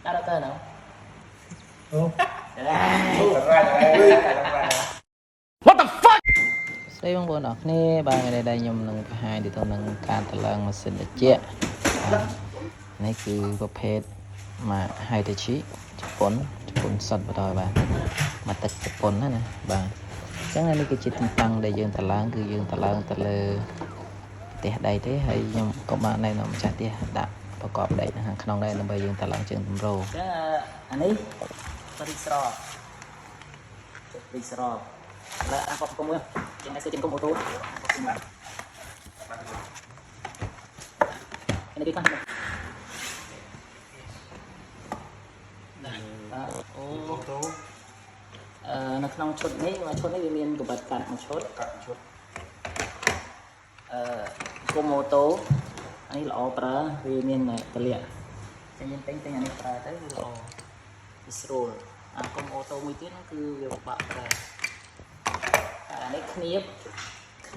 Đã cơ nào? What the fuck ស្អីបងប្អូនអរគ្នាបាទថ្ងៃនេះខ្ញុំនឹងបង្ហាញទៅនឹងការតឡើងម៉ាស៊ីនត្រជាក់នេះគឺប្រភេទមក Hitachi ជប៉ុនសុទ្ធបន្តបាទមកទឹកជប៉ុនណាបាទអញ្ចឹងនេះគឺជាទីតាំងដែលយើងតឡើងគឺយើងតឡើងទៅលើផ្ទះដីទេហើយខ្ញុំក៏បានណែនាំម្ចាស់ផ្ទះដាក់ប្រកបដីនៅខាងក្នុងដែរដើម្បីយើងតឡើងជើងទម្រោអញ្ចឹងអានេះរីកស្រោបឡើយអាកប់គុំមួយជាងតែជាងគុំអូតូនេះគឺខាងអូនៅក្នុងឈុតនេះវាមានកបាត់កាត់មួយឈុតគុំអូតូអានេះល្អប្រើវាមានតលាក់ចឹងយើងទិញអានេះប្រើទៅវាល្អវាស្រួលអាគុំអូតូមួយទៀតហ្នឹងគឺវាពិបាកប្រើអានេះគ្នាប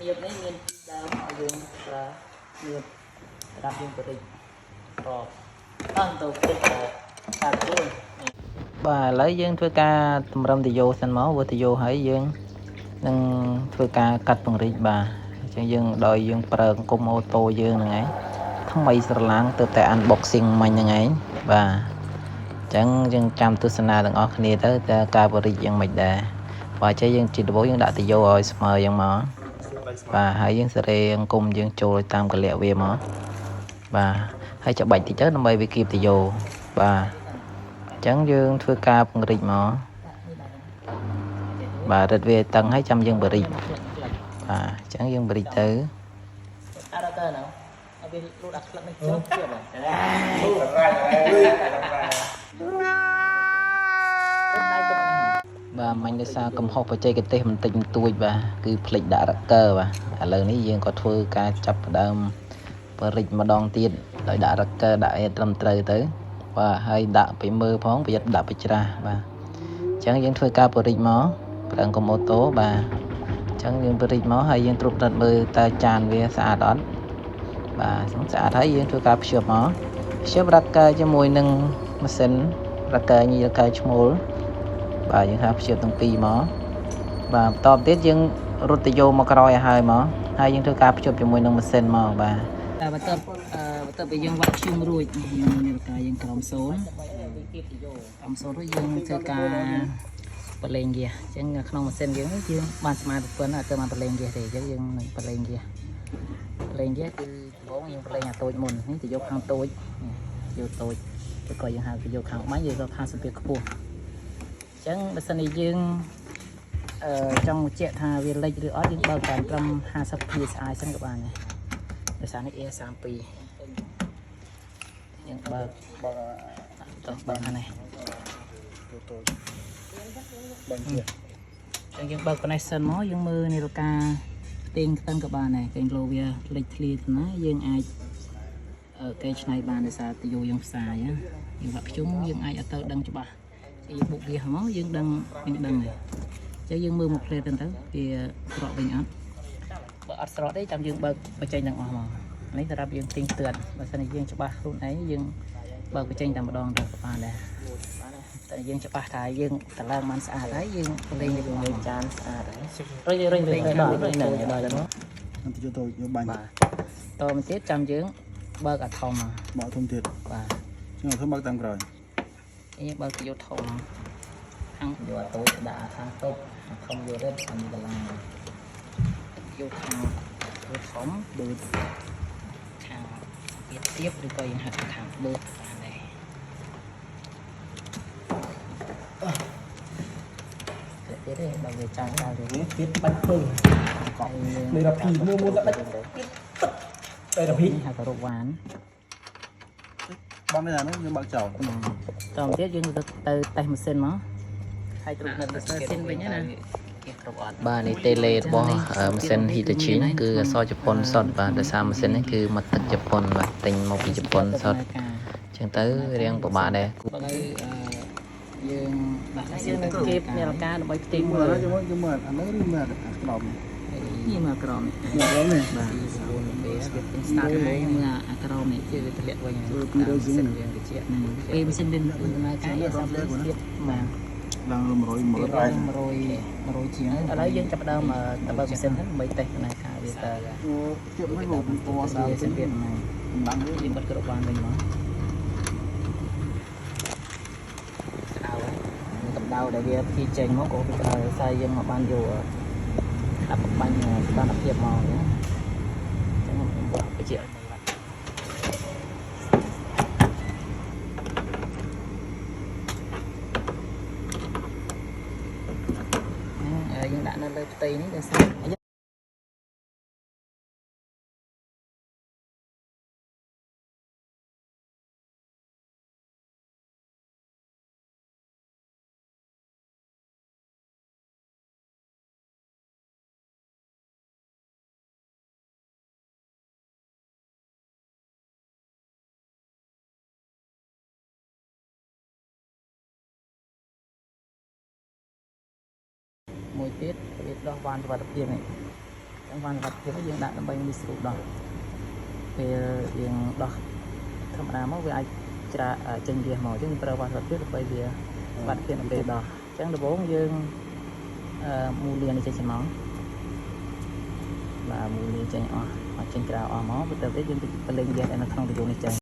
នេះមានពីដើមឲ្យយើងប្រើគ្នាបប្រាប់យើងបរិចរອບអត់ទៅព្រឹកខាត់ខ្លួនបាទឥឡូវយើងធ្វើការតម្រឹមតយោសិនមកវាតយោហើយយើងនឹងធ្វើការកាត់ពង្រីកបាទអញ្ចឹងយើងដោយយើងប្រើគុំអូតូយើងហ្នឹងឯងថ្មីស្រឡាំងទៅតែ unboxing មិញហ្នឹងឯងបាទអញ្ចឹងយើងចាំទស្សនាទាំងអស់គ្នាទៅតើការបរិចយ៉ាងម៉េចដែរបាទចេះយើងជាដំបូងយើងដាក់តយោឲ្យស្មើយ៉ាងមកបាទហើយយើងសេរីអង្គមយើងចូលតាមកលៈវាមកបាទហើយច្បាច់តិចទៅដើម្បីវាគៀបតយោបាទអញ្ចឹងយើងធ្វើការពង្រីកមកបាទរឹតវាតឹងហើយចាំយើងបរិចបាទអញ្ចឹងយើងបរិចទៅអត់ទៅណាវាលូតដាក់ផ្លឹកនេះជើងជឿបាទបាទមិញដោយសារកំហុសបច្ចេកទេសបន្តិចបន្តួចបាទគឺភ្លេចដាក់រ៉ាកើបាទឥឡូវនេះយើងក៏ធ្វើការចាប់ផ្ដើមបរិចម្ដងទៀតដោយដាក់រ៉ាកើដាក់ឲ្យត្រឹមត្រូវទៅបាទហើយដាក់ពីមើលផងប្រយ័ត្នដាក់ពីច្រាស់បាទអញ្ចឹងយើងធ្វើការបរិចមកប្រើកុំអូតូបាទអញ្ចឹងយើងបរិចមកហើយយើងត្រួតពិនិត្យមើលតើចានវាស្អាតអត់បាទស្អាតហើយយើងធ្វើការភ្ជាប់មកភ្ជាប់រ៉ាកើជាមួយនឹងម៉ាស៊ីនរ៉ាកើញីរ៉ាកើឈ្មោលបាទយើងថាភ្ជាប់ទាំងពីរមកបាទបន្តទៀតយើងរត់ទៅយកមកក្រោយឲ្យហើយមកហើយយើងធ្វើការភ្ជាប់ជាមួយនឹងម៉ាស៊ីនមកបាទតែបន្ទាប់ពីយើងវាក់ឈឹងរួចយើងមានការយើងក្រោមសូនរួចយើងធ្វើការបលេងហ្គាសអញ្ចឹងក្នុងម៉ាស៊ីនយើងបានស្មើទៅប៉ុណ្ណាអត់ទៅបានបលេងហ្គាសទេអញ្ចឹងយើងនឹងបលេងហ្គាសគឺដំបូងយើងបលេងអាតូចមុននេះទៅយកខាងតូចយកតូចទៅក៏យើងហៅទៅយកខាងបាញ់យើងយកខាងសម្ពាធខ្ពស់អញ្ចឹងបើសិនជាយើងចង់បញ្ជាក់ថាវាលិចឬអត់យើងបើកតាមត្រឹម50 psi សិនក៏បានដែរដោយសារនេះ A32 យើងបើកអានេះអញ្ចឹងយើងបើក connection មកយើងមើលនាឡិកាផ្ទៀងខ្ទឹមក៏បានដែរគេលោវាលេចធ្លាទៅណាយើងអាចគេឆ្នៃបានដោយសារទៅយកយើងផ្សាយយើងវាក់ខ្ជុំយើងអាចអត់ទៅដឹងច្បាស់យើងបុកវាមកយើងដឹងហើយអញ្ចឹងយើងមើលមកផ្លេតទៅវាស្រកវិញអត់បើអត់ស្រកទេចាំយើងបើកបញ្ចេញទាំងអស់មកនេះសម្រាប់យើងទិញស្ទើរបើសិនជាយើងច្បាស់ខ្លួនឯងយើងបើកបញ្ចេញតែម្ដងទៅបានដែរតែយើងច្បាស់ថាយើងតឡើងបានស្អាតហើយយើងលេងយើងចានស្អាតហើយរុញដល់ហ្នឹងដល់ទៅមកខ្ញុំទៅយកបាញ់បាទតមកទៀតចាំយើងបើកអាធំបើកធំទៀតបាទខ្ញុំធ្វើបើកតាមក្រោយនេះបើកយកធំខាងយកអាតូចដាក់ខាងតូចធំយករឹតអានេះកន្លងយកខាងយកធំដូចខាងទៀតឬក៏យើងហៅខាងបឺតបានដែរទៀតទេបើវាចាំដល់ទៅទៀតបាច់ភឹងកប់នេះរ៉ាភីមួយដាក់តែរ៉ាភីហៅថារកវ៉ានបងនេះណាយើងបើកចោលតទៀតយើងទៅតេស្តម៉ាស៊ីនមកហើយត្រួតពិនិត្យម៉ាស៊ីនវិញណាបាទនេះតេឡេរបស់ម៉ាស៊ីន Hitachi ហ្នឹងគឺអក្សរជប៉ុនសុទ្ធបាទដោយសារម៉ាស៊ីននេះគឺមកទឹកជប៉ុនបាទទិញមកពីជប៉ុនសុទ្ធអញ្ចឹងទៅរៀងពិបាកដែរយើងដាក់យើងនឹងគៀបនាឡិកាដើម្បីផ្ទៀងមើលយើងមើលអានេះឬមើលអាក្រប នេះមកក្រមនេះ មកដល់នេះ បាទ4ពេលវាពេញ start ហើយមើលអាក្រមនេះគឺវាធ្លាក់វិញសិនយើងតិចហ្នឹងពេលមិនសិនវាដំណើរការវាសម្រាប់ទៀតបាទ ឡើង100 100ជាងឥឡូវយើងចាប់ផ្ដើមទៅបើកម៉ាស៊ីនហ្នឹងដើម្បីតេស្តដំណើរការវាតើ ទៀតមិនមកពណ៌ដល់ វាសិនទៀតហ្នឹង ឡើង យើងបិទគ្រប់បានវិញមកកម្ដៅដែលវាពីចេញមកក៏វាក្ដៅហើយយើងមកបានយកដាក់បាញ់បានភាពមកណាចឹងខ្ញុំបោះបញ្ជាក់មើលបាទយើងដាក់នៅលើផ្ទៃនេះដោយសារមួយទៀតវាដោះវ៉ាន់សុវត្ថិភាពនេះចឹងវ៉ាន់សុវត្ថិភាពយើងដាក់ដើម្បីងាយស្រួលដោះពេលយើងដោះធម្មតាមកវាអាចច្រាចេញវាមកចឹងប្រើវ៉ាន់សុវត្ថិភាពដើម្បីវាសុវត្ថិភាពនៅពេលដោះចឹងដំបូងយើងមូលលាននេះចេញមកបាទមូលលានចេញអស់ចេញក្រៅអស់មកបន្ទាប់ទៀតយើងទៅលេងហ្គាសនៅក្នុងវីដេអូនេះចេញ